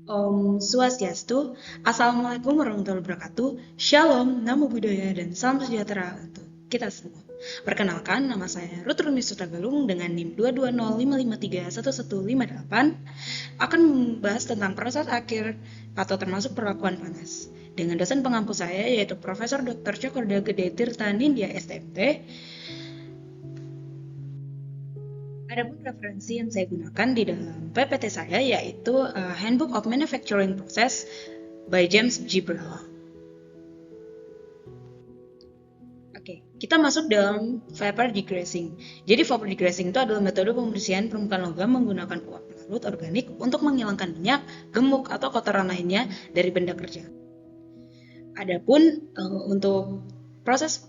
Om Swastiastu, Assalamualaikum warahmatullahi wabarakatuh, Shalom, Namo Buddhaya, dan salam sejahtera untuk kita semua. Perkenalkan, nama saya Ruth Rumi Sutagalung dengan NIM 22055311158 akan membahas tentang proses akhir atau termasuk perlakuan panas. Dengan dosen pengampu saya yaitu Profesor Dr. Cokorda Gede Tirta Nindya STMT. Adapun referensi yang saya gunakan di dalam PPT saya yaitu Handbook of Manufacturing Process by James G. Burrell. Oke, kita masuk dalam vapor degreasing. Jadi vapor degreasing itu adalah metode pembersihan permukaan logam menggunakan uap larut organik untuk menghilangkan minyak, gemuk, atau kotoran lainnya dari benda kerja. Adapun untuk proses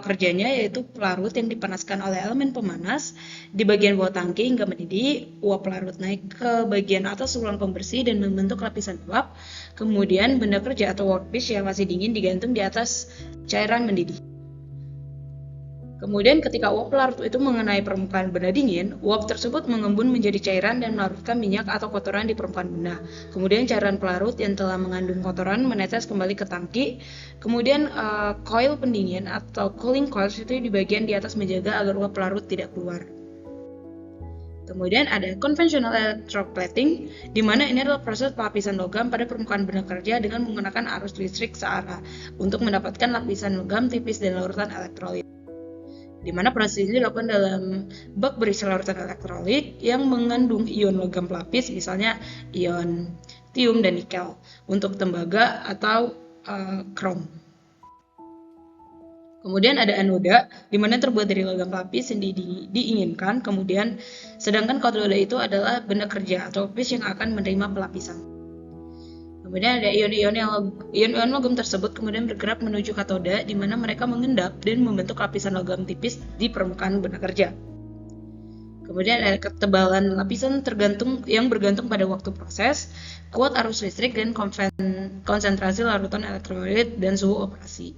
kerjanya yaitu pelarut yang dipanaskan oleh elemen pemanas di bagian bawah tangki hingga mendidih. Uap pelarut naik ke bagian atas saluran pembersih dan membentuk lapisan uap. Kemudian benda kerja atau workpiece yang masih dingin digantung di atas cairan mendidih. Kemudian ketika uap pelarut itu mengenai permukaan benda dingin, uap tersebut mengembun menjadi cairan dan melarutkan minyak atau kotoran di permukaan benda. Kemudian cairan pelarut yang telah mengandung kotoran menetes kembali ke tangki. Kemudian coil pendingin atau cooling coils itu di bagian di atas menjaga agar uap pelarut tidak keluar. Kemudian ada conventional electroplating, di mana ini adalah proses pelapisan logam pada permukaan benda kerja dengan menggunakan arus listrik searah untuk mendapatkan lapisan logam tipis dan larutan elektrolit. Di mana proses ini dilakukan dalam bak berisi larutan elektrolit yang mengandung ion logam pelapis, misalnya ion tium dan nikel, untuk tembaga atau krom. Kemudian ada anoda, di mana terbuat dari logam pelapis yang diinginkan. Kemudian, sedangkan katoda itu adalah benda kerja atau lapis yang akan menerima pelapisan. Kemudian ada ion-ion logam tersebut kemudian bergerak menuju katoda, di mana mereka mengendap dan membentuk lapisan logam tipis di permukaan benda kerja. Kemudian ada ketebalan lapisan yang bergantung pada waktu proses, kuat arus listrik, dan konsentrasi larutan elektrolit dan suhu operasi.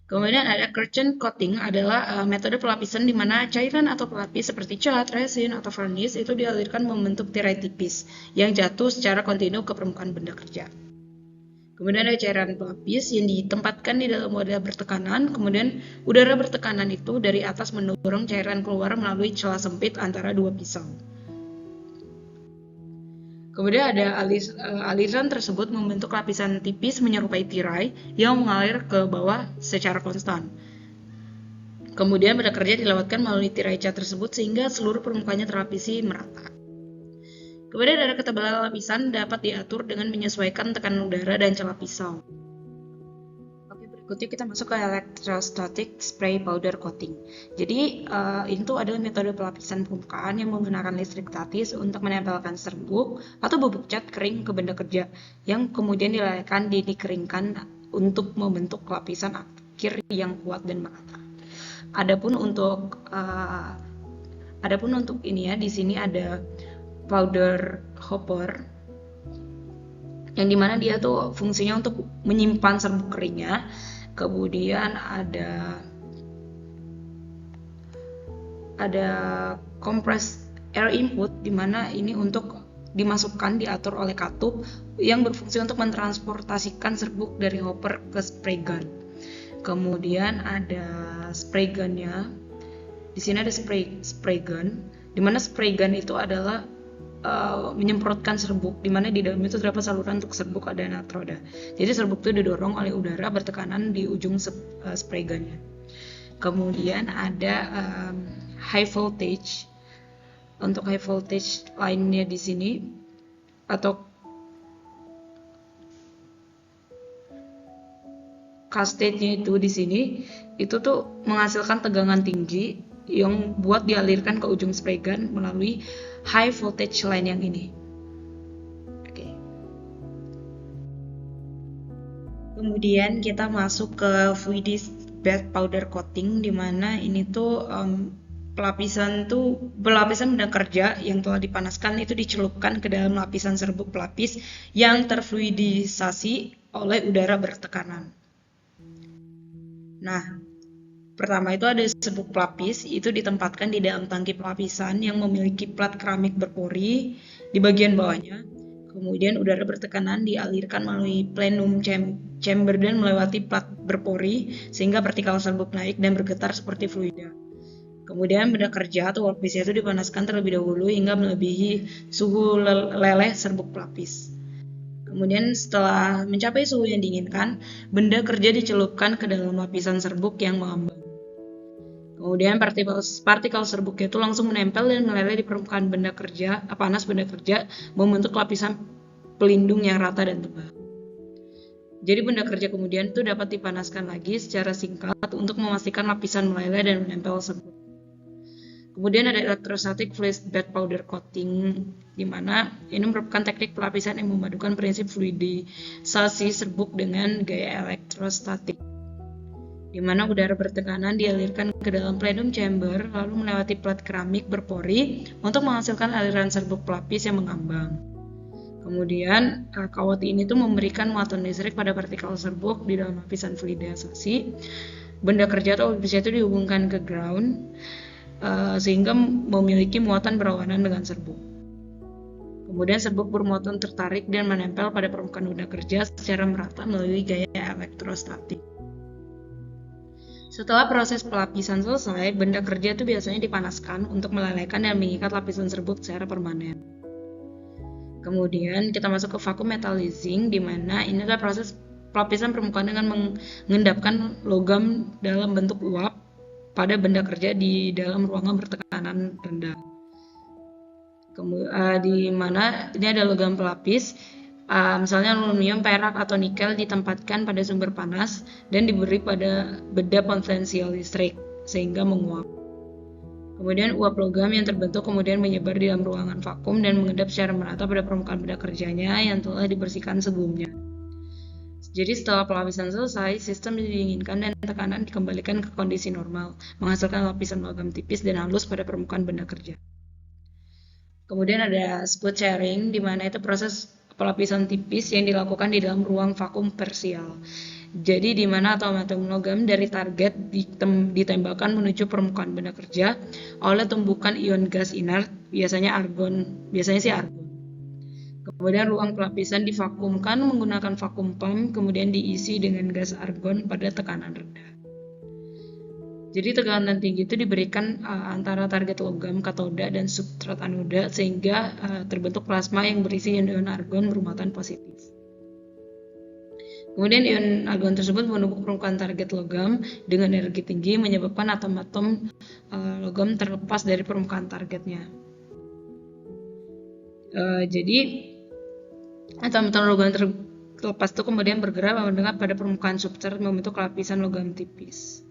Kemudian ada curtain coating adalah metode pelapisan di mana cairan atau pelapis seperti cat, resin, atau varnish itu dialirkan membentuk tirai tipis yang jatuh secara kontinu ke permukaan benda kerja. Kemudian ada cairan pelapis yang ditempatkan di dalam wadah bertekanan. Kemudian udara bertekanan itu dari atas mendorong cairan keluar melalui celah sempit antara dua pisau. Kemudian ada aliran tersebut membentuk lapisan tipis menyerupai tirai yang mengalir ke bawah secara konstan. Kemudian benda kerja dilewatkan melalui tirai cat tersebut sehingga seluruh permukaannya terlapisi merata. Kemudian ada ketebalan lapisan dapat diatur dengan menyesuaikan tekanan udara dan celah pisau. Berikutnya kita masuk ke electrostatic spray powder coating. Jadi itu adalah metode pelapisan permukaan yang menggunakan listrik statis untuk menempelkan serbuk atau bubuk cat kering ke benda kerja yang kemudian dikeringkan untuk membentuk lapisan akhir yang kuat dan merata. Adapun untuk ini ya, di sini ada powder hopper yang dimana dia tuh fungsinya untuk menyimpan serbuk keringnya. Kemudian ada compressed air input, di mana ini untuk dimasukkan diatur oleh katup yang berfungsi untuk mentransportasikan serbuk dari hopper ke spray gun. Kemudian ada spray gunnya. Di sini ada spray gun, di mana spray gun itu adalah menyemprotkan serbuk, di mana di dalam itu terdapat saluran untuk serbuk dan elektroda. Jadi serbuk itu didorong oleh udara bertekanan di ujung spray gunnya. Kemudian ada high voltage. Untuk high voltage line-nya di sini atau cascade-nya itu di sini itu tuh menghasilkan tegangan tinggi yang buat dialirkan ke ujung spray gun melalui high voltage line yang ini. Oke. Kemudian kita masuk ke fluidized bed powder coating, di mana ini tuh pelapisan benda kerja yang telah dipanaskan itu dicelupkan ke dalam lapisan serbuk pelapis yang terfluidisasi oleh udara bertekanan. Nah, pertama itu ada serbuk pelapis, itu ditempatkan di dalam tangki pelapisan yang memiliki plat keramik berpori di bagian bawahnya. Kemudian udara bertekanan dialirkan melalui plenum chamber dan melewati plat berpori sehingga partikel serbuk naik dan bergetar seperti fluida. Kemudian benda kerja atau workpiece itu dipanaskan terlebih dahulu hingga melebihi suhu leleh serbuk pelapis. Kemudian setelah mencapai suhu yang diinginkan, benda kerja dicelupkan ke dalam lapisan serbuk yang mengambang. Kemudian partikel serbuk itu langsung menempel dan meleleh di permukaan benda kerja, panas benda kerja, membentuk lapisan pelindung yang rata dan tebal. Jadi benda kerja kemudian itu dapat dipanaskan lagi secara singkat untuk memastikan lapisan meleleh dan menempel serbuk. Kemudian ada electrostatic fluid bed powder coating, di mana ini merupakan teknik pelapisan yang memadukan prinsip fluidisasi serbuk dengan gaya elektrostatik, di mana udara bertekanan dialirkan ke dalam plenum chamber lalu melewati plat keramik berpori untuk menghasilkan aliran serbuk pelapis yang mengambang. Kemudian kawat ini tuh memberikan muatan listrik pada partikel serbuk di dalam lapisan fluidisasi. Benda kerja atau bisa itu dihubungkan ke ground sehingga memiliki muatan berlawanan dengan serbuk. Kemudian serbuk bermuatan tertarik dan menempel pada permukaan benda kerja secara merata melalui gaya elektrostatik. Setelah proses pelapisan selesai, benda kerja itu biasanya dipanaskan untuk melelehkan dan mengikat lapisan serbuk secara permanen. Kemudian kita masuk ke vacuum metallizing, di mana ini adalah proses pelapisan permukaan dengan mengendapkan logam dalam bentuk uap pada benda kerja di dalam ruangan bertekanan rendah. Di mana ini ada logam pelapis, misalnya aluminium, perak, atau nikel ditempatkan pada sumber panas dan diberi pada beda potensial listrik sehingga menguap. Kemudian uap logam yang terbentuk kemudian menyebar di dalam ruangan vakum dan mengendap secara merata pada permukaan benda kerjanya yang telah dibersihkan sebelumnya. Jadi setelah pelapisan selesai, sistem didinginkan dan tekanan dikembalikan ke kondisi normal, menghasilkan lapisan logam tipis dan halus pada permukaan benda kerja. Kemudian ada spot sharing, di mana itu proses pelapisan tipis yang dilakukan di dalam ruang vakum parsial. Jadi di mana atom-atom logam dari target ditembakkan menuju permukaan benda kerja oleh tumbukan ion gas inert, biasanya sih argon. Kemudian ruang pelapisan divakumkan menggunakan vakum pump, kemudian diisi dengan gas argon pada tekanan rendah. Jadi tekanan tinggi itu diberikan antara target logam katoda dan substrat anoda sehingga terbentuk plasma yang berisi ion argon bermuatan positif. Kemudian ion argon tersebut menumpuk permukaan target logam dengan energi tinggi menyebabkan atom-atom logam terlepas dari permukaan targetnya. Jadi atom-atom logam terlepas itu kemudian bergerak mendekat pada permukaan substrat membentuk lapisan logam tipis.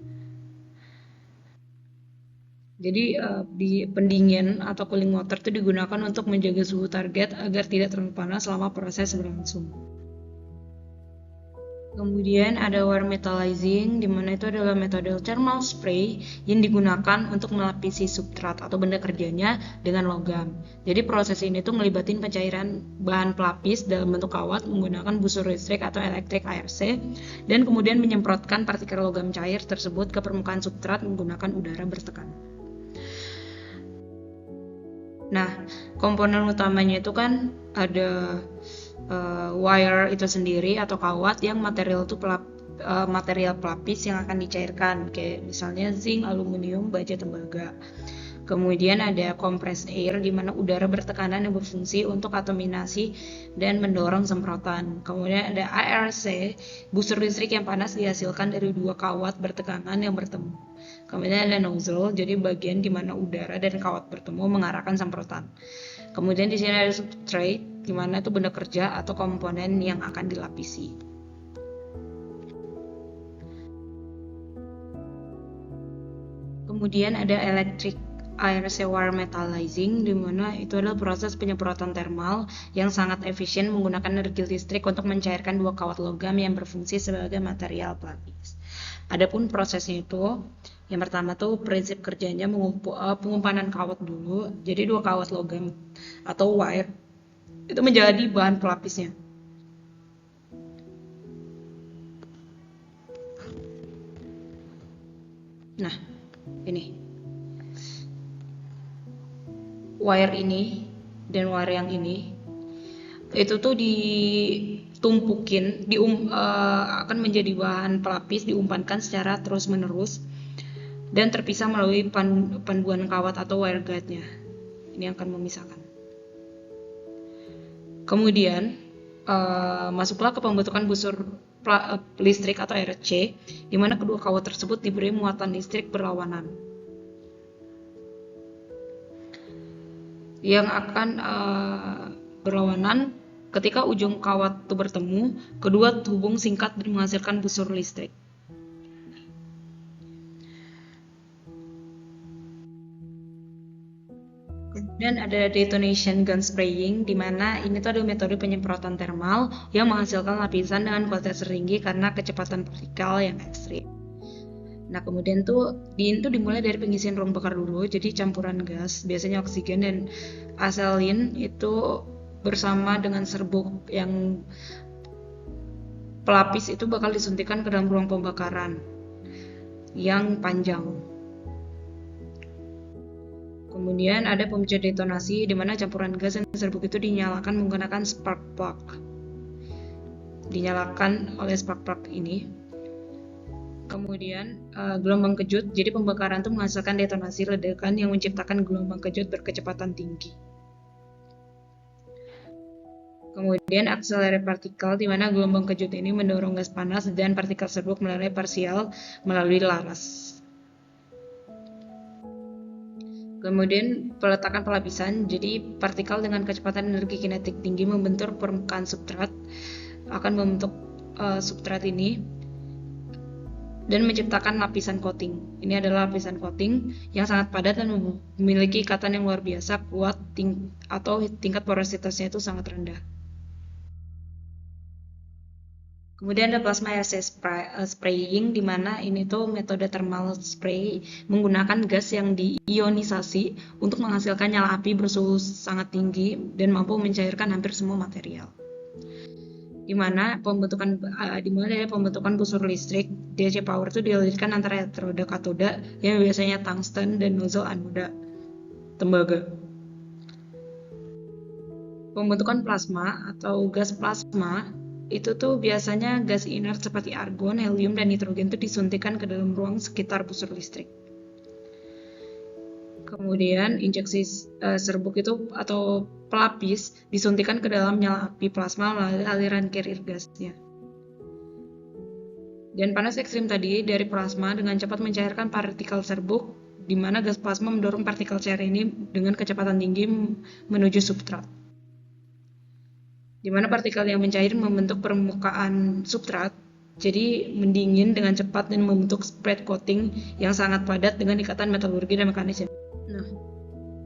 Jadi di pendingin atau cooling water itu digunakan untuk menjaga suhu target agar tidak terlalu panas selama proses berlangsung. Kemudian ada wire metallizing, di mana itu adalah metode thermal spray yang digunakan untuk melapisi substrat atau benda kerjanya dengan logam. Jadi proses ini tuh ngelibatin pencairan bahan pelapis dalam bentuk kawat menggunakan busur listrik atau elektrik ARC dan kemudian menyemprotkan partikel logam cair tersebut ke permukaan substrat menggunakan udara bertekanan. Nah, komponen utamanya itu kan ada wire itu sendiri atau kawat yang material pelapis yang akan dicairkan, kayak misalnya zinc, aluminium, baja, tembaga. Kemudian ada compressed air, di mana udara bertekanan yang berfungsi untuk atominasi dan mendorong semprotan. Kemudian ada ARC, busur listrik yang panas dihasilkan dari dua kawat bertekanan yang bertemu. Kemudian ada nozzle, jadi bagian di mana udara dan kawat bertemu mengarahkan semprotan. Kemudian di sini ada substrate, di mana itu benda kerja atau komponen yang akan dilapisi. Kemudian ada electric ARC wire metallizing, di mana itu adalah proses penyemprotan termal yang sangat efisien menggunakan energi listrik untuk mencairkan dua kawat logam yang berfungsi sebagai material pelapis. Adapun prosesnya itu, yang pertama tuh prinsip kerjanya pengumpanan kawat dulu. Jadi dua kawat logam atau wire itu menjadi bahan pelapisnya. Nah, ini wire ini dan wire yang ini itu tuh ditumpukin, akan menjadi bahan pelapis, diumpankan secara terus-menerus dan terpisah melalui panduan kawat atau wire guide-nya. Ini akan memisahkan. Kemudian masuklah ke pembentukan busur listrik atau RC, di mana kedua kawat tersebut diberi muatan listrik berlawanan yang akan berlawanan. Ketika ujung kawat itu bertemu, kedua hubung singkat dan menghasilkan busur listrik. Kemudian ada detonation gun spraying, di mana ini tuh ada metode penyemprotan thermal yang menghasilkan lapisan dengan kualitas tertinggi karena kecepatan partikel yang ekstrim. Nah, kemudian tuh dimulai dari pengisian ruang bakar dulu, jadi campuran gas, biasanya oksigen dan aselin itu bersama dengan serbuk yang pelapis itu bakal disuntikan ke dalam ruang pembakaran yang panjang. Kemudian ada pemicu detonasi, di mana campuran gas dan serbuk itu dinyalakan menggunakan spark plug. Dinyalakan oleh spark plug ini. Kemudian gelombang kejut, jadi pembakaran itu menghasilkan detonasi ledakan yang menciptakan gelombang kejut berkecepatan tinggi. Kemudian akselerasi partikel, di mana gelombang kejut ini mendorong gas panas dan partikel serbuk melalui laras. Kemudian peletakan pelapisan, jadi partikel dengan kecepatan energi kinetik tinggi membentur permukaan substrat, akan membentuk substrat ini dan menciptakan lapisan coating. Ini adalah lapisan coating yang sangat padat dan memiliki ikatan yang luar biasa kuat atau tingkat porositasnya itu sangat rendah. Kemudian ada plasma RC spraying, di mana ini tuh metode thermal spray menggunakan gas yang diionisasi untuk menghasilkan nyala api bersuhu sangat tinggi dan mampu mencairkan hampir semua material. Di mana dimulai dari pembentukan busur listrik. DC power itu dialirkan antara elektroda katoda yang biasanya tungsten dan nozzle anoda tembaga. Pembentukan plasma atau gas plasma itu tuh biasanya gas inert seperti argon, helium, dan nitrogen itu disuntikan ke dalam ruang sekitar busur listrik. Kemudian injeksi serbuk itu atau pelapis disuntikan ke dalam nyala api plasma melalui aliran carrier gasnya. Dan panas ekstrim tadi dari plasma dengan cepat mencairkan partikel serbuk, di mana gas plasma mendorong partikel cair ini dengan kecepatan tinggi menuju substrat. Di mana partikel yang mencair membentuk permukaan substrat, jadi mendingin dengan cepat dan membentuk spread coating yang sangat padat dengan ikatan metalurgi dan mekanis. Nah,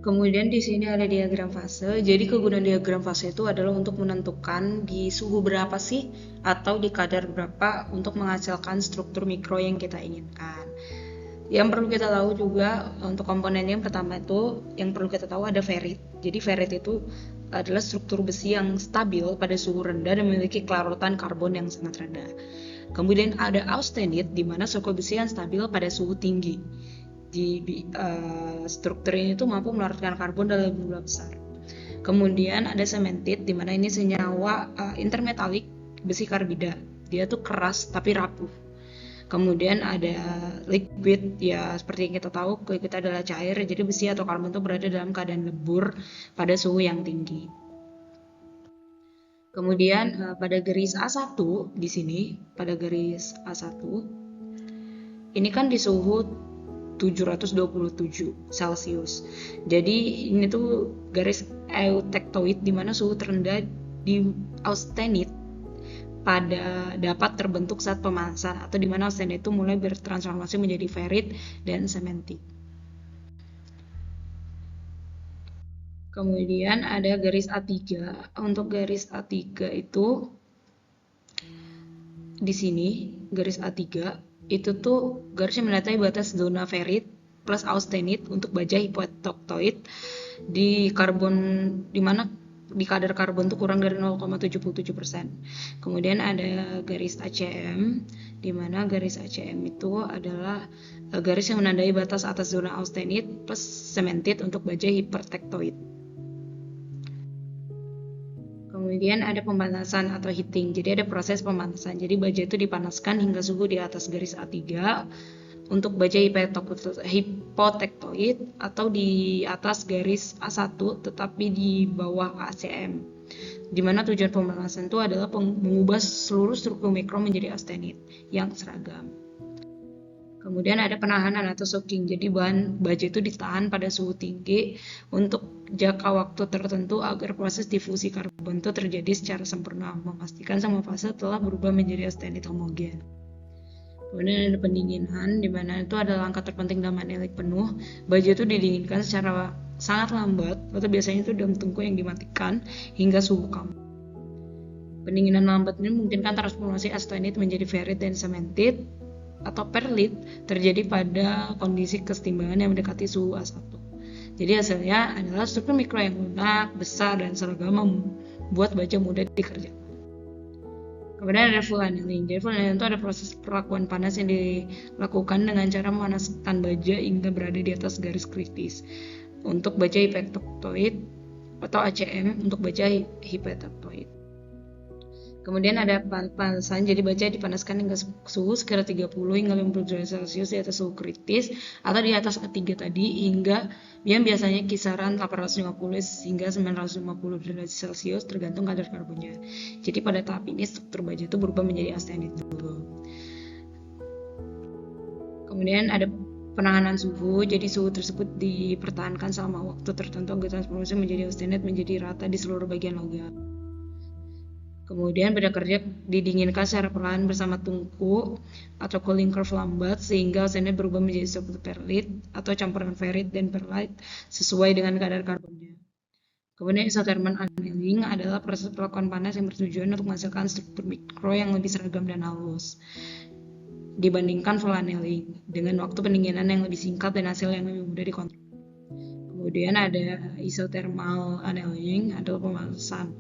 kemudian di sini ada diagram fase. Jadi kegunaan diagram fase itu adalah untuk menentukan di suhu berapa sih atau di kadar berapa untuk menghasilkan struktur mikro yang kita inginkan. Yang perlu kita tahu juga untuk komponen yang pertama itu yang perlu kita tahu ada ferrit. Jadi ferrit itu adalah struktur besi yang stabil pada suhu rendah dan memiliki kelarutan karbon yang sangat rendah. Kemudian ada austenit, di mana struktur besi yang stabil pada suhu tinggi. Struktur ini tuh mampu melarutkan karbon dalam jumlah besar. Kemudian ada cementit, di mana ini senyawa intermetalik besi karbida. Dia tuh keras tapi rapuh. Kemudian ada liquid, ya seperti yang kita tahu liquid adalah cair, jadi besi atau karbon itu berada dalam keadaan lebur pada suhu yang tinggi. Kemudian pada garis A1 di sini, pada garis A1 ini kan di suhu 727 Celcius. Jadi ini tuh garis eutectoid, di mana suhu terendah di austenit dapat terbentuk saat pemanasan, atau di mana austenit itu mulai bertransformasi menjadi ferrit dan cementit. Kemudian ada garis A3. Untuk garis A3 itu di sini garis A3 itu tuh garisnya menandai batas zona ferrit plus austenit untuk baja hipotektoid di karbon, di mana di kadar karbon itu kurang dari 0,77%. Kemudian ada garis ACM, di mana garis ACM itu adalah garis yang menandai batas atas zona austenit plus cementit untuk baja hipertektoid. Kemudian ada pemanasan atau heating. Jadi ada proses pemanasan. Jadi baja itu dipanaskan hingga suhu di atas garis A3 untuk baja hipotektoid atau di atas garis A1 tetapi di bawah ACM. Di mana tujuan pemanasan itu adalah mengubah seluruh struktur mikro menjadi austenit yang seragam. Kemudian ada penahanan atau soaking. Jadi bahan baja itu ditahan pada suhu tinggi untuk jangka waktu tertentu agar proses difusi karbon itu terjadi secara sempurna, memastikan semua fase telah berubah menjadi austenit homogen. Kemudian ada pendinginan, di mana itu adalah langkah terpenting dalam anilik penuh. Baja itu didinginkan secara sangat lambat, atau biasanya itu dalam tungku yang dimatikan hingga suhu kamar. Pendinginan lambat ini memungkinkan transformasi austenit menjadi ferrit dan cemented atau perlit terjadi pada kondisi kesetimbangan yang mendekati suhu A1. Jadi hasilnya adalah struktur mikro yang lunak, besar, dan seragam membuat baja mudah dikerjakan. Kemudian ada full annealing. Jadi full annealing itu ada proses perlakuan panas yang dilakukan dengan cara memanaskan baja hingga berada di atas garis kritis. Untuk baja hipotektoid atau ACM, untuk baja hipotektoid. Kemudian ada panasan, jadi baja dipanaskan hingga suhu sekitar 30 hingga 50 derajat Celcius di atas suhu kritis atau di atas A3 tadi hingga yang biasanya kisaran 850 hingga 950 derajat Celcius tergantung kadar karbonnya. Jadi pada tahap ini struktur baja itu berubah menjadi austenit dulu. Kemudian ada penahanan suhu, jadi suhu tersebut dipertahankan selama waktu tertentu agar transformasi menjadi austenit menjadi rata di seluruh bagian logam. Kemudian benda kerja didinginkan secara perlahan bersama tungku atau cooling curve lambat sehingga austenit berubah menjadi struktur perlit atau campuran ferrit dan perlite sesuai dengan kadar karbonnya. Kemudian isothermal annealing adalah proses perlakuan panas yang bertujuan untuk menghasilkan struktur mikro yang lebih seragam dan halus dibandingkan full annealing dengan waktu pendinginan yang lebih singkat dan hasil yang lebih mudah dikontrol. Kemudian ada isothermal annealing adalah pemanasan.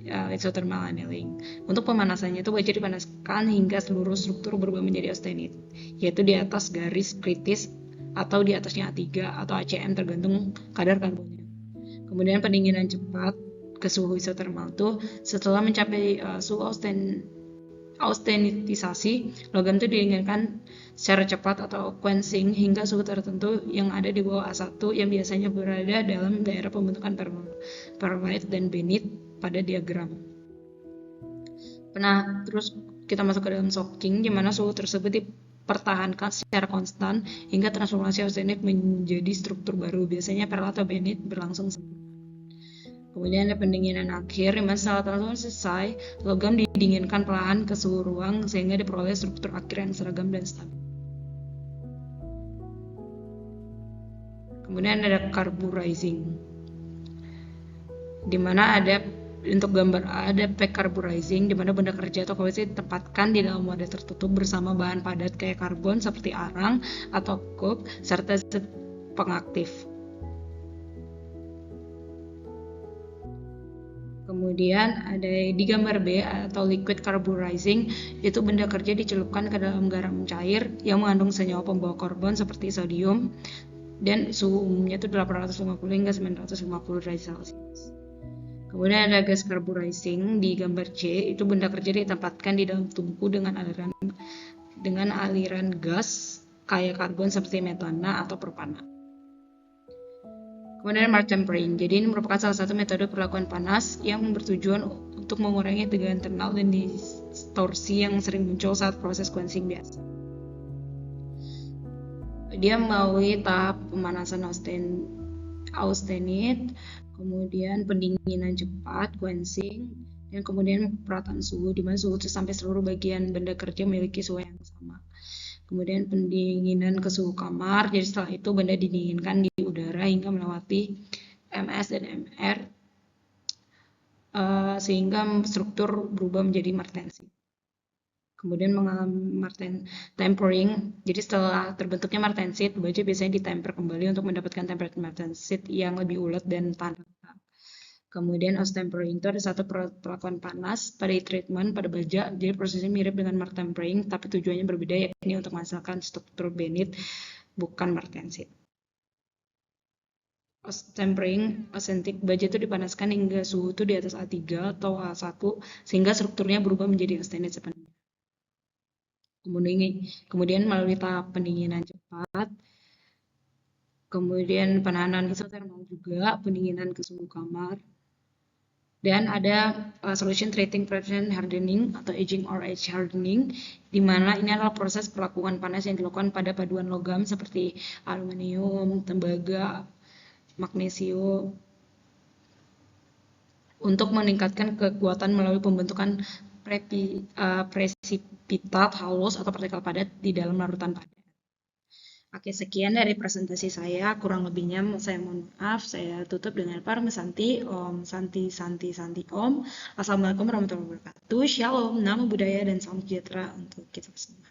Isothermal annealing. Untuk pemanasannya itu baja dipanaskan hingga seluruh struktur berubah menjadi austenit, yaitu di atas garis kritis atau di atasnya A3 atau ACM tergantung kadar karbonnya. Kemudian pendinginan cepat ke suhu isothermal itu setelah mencapai suhu austenitisasi, logam itu didinginkan secara cepat atau quenching hingga suhu tertentu yang ada di bawah A1 yang biasanya berada dalam daerah pembentukan perlite dan benit pada diagram. Terus kita masuk ke dalam soaking, di mana suhu tersebut dipertahankan secara konstan hingga transformasi austenit menjadi struktur baru, biasanya perlite atau benit berlangsung sempurna. Kemudian ada pendinginan akhir, di mana setelah transformasi selesai, logam didinginkan perlahan ke suhu ruang sehingga diperoleh struktur akhir yang seragam dan stabil. Kemudian ada carburizing, di mana ada untuk gambar A ada pack carburizing, di mana benda kerja atau komposisi ditempatkan di dalam wadah tertutup bersama bahan padat kayak karbon seperti arang atau coke serta zat pengaktif. Kemudian ada di gambar B atau liquid carburizing, itu benda kerja dicelupkan ke dalam garam cair yang mengandung senyawa pembawa karbon seperti sodium dan suhu umumnya itu 850 hingga 950 derajat Celcius. Kemudian ada gas carburizing di gambar C, itu benda kerja ditempatkan di dalam tungku dengan aliran gas kaya karbon seperti metana atau propana. Kemudian mark tempering, jadi ini merupakan salah satu metode perlakuan panas yang bertujuan untuk mengurangi tegangan internal dan distorsi yang sering muncul saat proses quenching biasa. Dia melalui tahap pemanasan austenit, kemudian pendinginan cepat, quenching, dan kemudian perataan suhu, di mana suhu itu sampai seluruh bagian benda kerja memiliki suhu yang sama. Kemudian pendinginan ke suhu kamar, jadi setelah itu benda didinginkan di udara hingga melewati MS dan MR sehingga struktur berubah menjadi martensit. Kemudian mengalami tempering, jadi setelah terbentuknya martensit, baja biasanya ditemper kembali untuk mendapatkan temperatur martensit yang lebih ulet dan tahan. Kemudian austempering itu ada satu perlakuan panas pada heat treatment pada baja, jadi prosesnya mirip dengan mark tempering, tapi tujuannya berbeda, yakni untuk menghasilkan struktur benit, bukan martensit. tempering authentic baja itu dipanaskan hingga suhu itu di atas A3 atau A1 sehingga strukturnya berubah menjadi extended sepenuhnya. Kemudian melalui tahap pendinginan cepat, kemudian penahanan isothermal juga, pendinginan ke suhu kamar, dan ada solution treating prevention hardening atau aging or age hardening, di mana ini adalah proses perlakuan panas yang dilakukan pada paduan logam seperti aluminium, tembaga, magnesium untuk meningkatkan kekuatan melalui pembentukan presipitat halus atau partikel padat di dalam larutan padat. Oke, sekian dari presentasi saya. Kurang lebihnya saya mohon maaf. Saya tutup dengan Parmesanti, Om Santi Santi Santi Om. Assalamualaikum warahmatullahi wabarakatuh. Shalom, nama budaya dan salam sejahtera untuk kita semua.